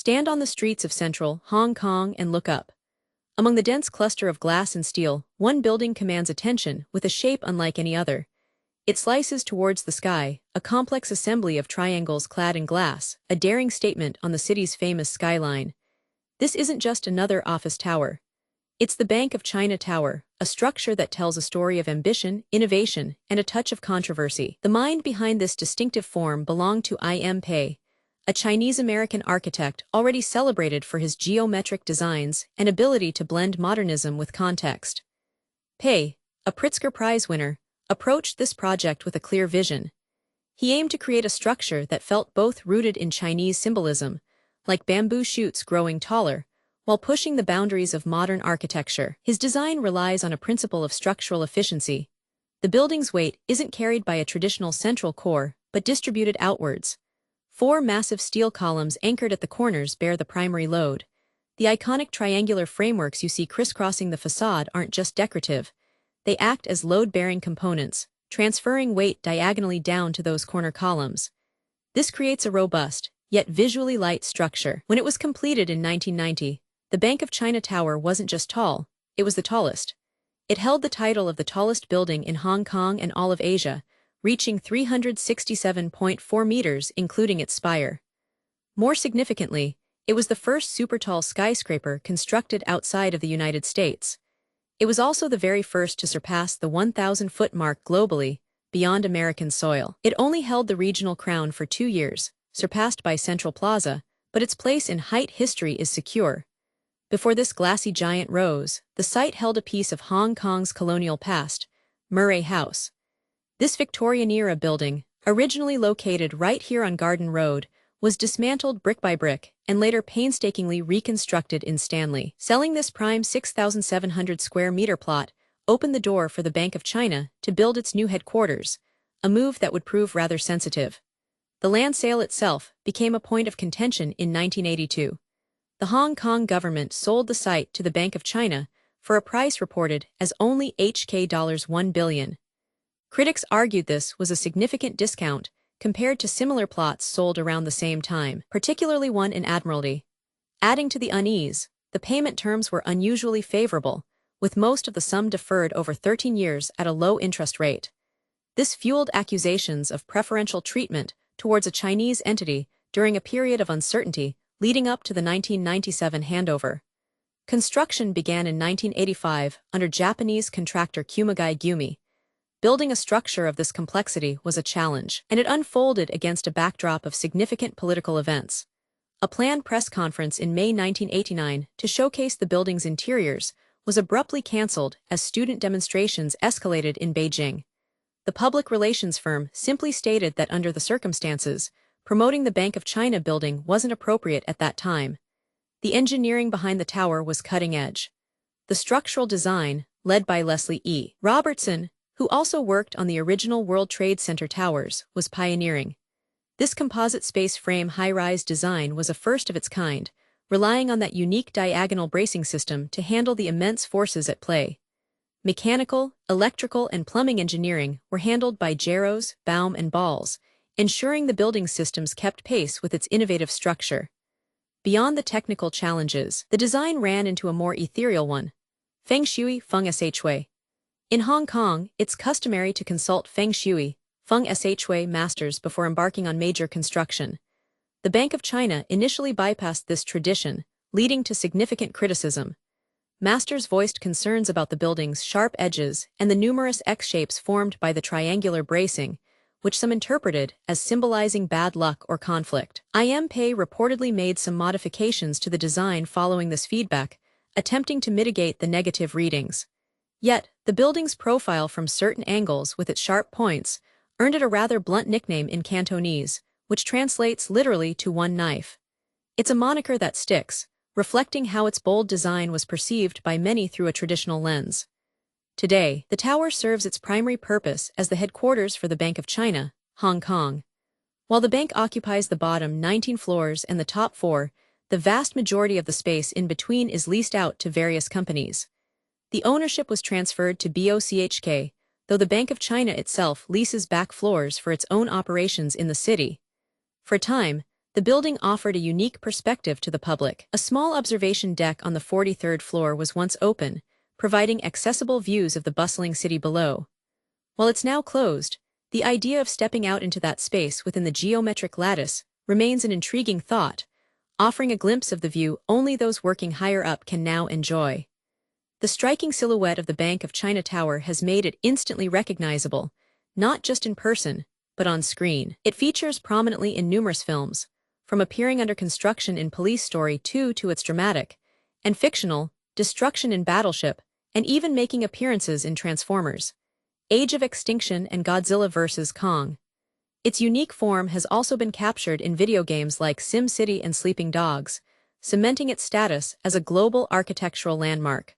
Stand on the streets of central Hong Kong and look up. Among the dense cluster of glass and steel, one building commands attention with a shape unlike any other. It slices towards the sky, a complex assembly of triangles clad in glass, a daring statement on the city's famous skyline. This isn't just another office tower. It's the Bank of China Tower, a structure that tells a story of ambition, innovation, and a touch of controversy. The mind behind this distinctive form belonged to I.M. Pei, a Chinese-American architect already celebrated for his geometric designs and ability to blend modernism with context. Pei, a Pritzker Prize winner, approached this project with a clear vision. He aimed to create a structure that felt both rooted in Chinese symbolism, like bamboo shoots growing taller, while pushing the boundaries of modern architecture. His design relies on a principle of structural efficiency. The building's weight isn't carried by a traditional central core, but distributed outwards. 4 massive steel columns anchored at the corners bear the primary load. The iconic triangular frameworks you see crisscrossing the facade aren't just decorative. They act as load-bearing components, transferring weight diagonally down to those corner columns. This creates a robust, yet visually light structure. When it was completed in 1990, the Bank of China Tower wasn't just tall, it was the tallest. It held the title of the tallest building in Hong Kong and all of Asia, reaching 367.4 meters including its spire. More significantly, it was the first super-tall skyscraper constructed outside of the United States. It was also the very first to surpass the 1,000-foot mark globally, beyond American soil. It only held the regional crown for 2 years, surpassed by Central Plaza, but its place in height history is secure. Before this glassy giant rose, the site held a piece of Hong Kong's colonial past, Murray House. This Victorian-era building, originally located right here on Garden Road, was dismantled brick by brick and later painstakingly reconstructed in Stanley. Selling this prime 6,700 square meter plot opened the door for the Bank of China to build its new headquarters, a move that would prove rather sensitive. The land sale itself became a point of contention in 1982. The Hong Kong government sold the site to the Bank of China for a price reported as only $1 billion. Critics argued this was a significant discount compared to similar plots sold around the same time, particularly one in Admiralty. Adding to the unease, the payment terms were unusually favorable, with most of the sum deferred over 13 years at a low interest rate. This fueled accusations of preferential treatment towards a Chinese entity during a period of uncertainty leading up to the 1997 handover. Construction began in 1985 under Japanese contractor Kumagai Gumi. Building a structure of this complexity was a challenge, and it unfolded against a backdrop of significant political events. A planned press conference in May 1989 to showcase the building's interiors was abruptly cancelled as student demonstrations escalated in Beijing. The public relations firm simply stated that under the circumstances, promoting the Bank of China building wasn't appropriate at that time. The engineering behind the tower was cutting edge. The structural design, led by Leslie E. Robertson, who also worked on the original World Trade Center towers, was pioneering. This composite space frame high-rise design was a first of its kind, relying on that unique diagonal bracing system to handle the immense forces at play. Mechanical, electrical, and plumbing engineering were handled by Jarrows, Baum, and Balls, ensuring the building systems kept pace with its innovative structure. Beyond the technical challenges, the design ran into a more ethereal one. Feng Shui, Feng Shui. In Hong Kong, it's customary to consult Feng Shui, Feng Shui masters before embarking on major construction. The Bank of China initially bypassed this tradition, leading to significant criticism. Masters voiced concerns about the building's sharp edges and the numerous X-shapes formed by the triangular bracing, which some interpreted as symbolizing bad luck or conflict. I.M. Pei reportedly made some modifications to the design following this feedback, attempting to mitigate the negative readings. Yet, the building's profile from certain angles with its sharp points earned it a rather blunt nickname in Cantonese, which translates literally to one knife. It's a moniker that sticks, reflecting how its bold design was perceived by many through a traditional lens. Today, the tower serves its primary purpose as the headquarters for the Bank of China, Hong Kong. While the bank occupies the bottom 19 floors and the top 4, the vast majority of the space in between is leased out to various companies. The ownership was transferred to BOCHK, though the Bank of China itself leases back floors for its own operations in the city. For a time, The building offered a unique perspective to the public. A small observation deck on the 43rd floor was once open, providing accessible views of the bustling city below. While it's now closed, the idea of stepping out into that space within the geometric lattice remains an intriguing thought, offering a glimpse of the view only those working higher up can now enjoy. The striking silhouette of the Bank of China Tower has made it instantly recognizable, not just in person, but on screen. It features prominently in numerous films, from appearing under construction in Police Story 2 to its dramatic and fictional destruction in Battleship, and even making appearances in Transformers: Age of Extinction and Godzilla vs. Kong. Its unique form has also been captured in video games like SimCity and Sleeping Dogs, cementing its status as a global architectural landmark.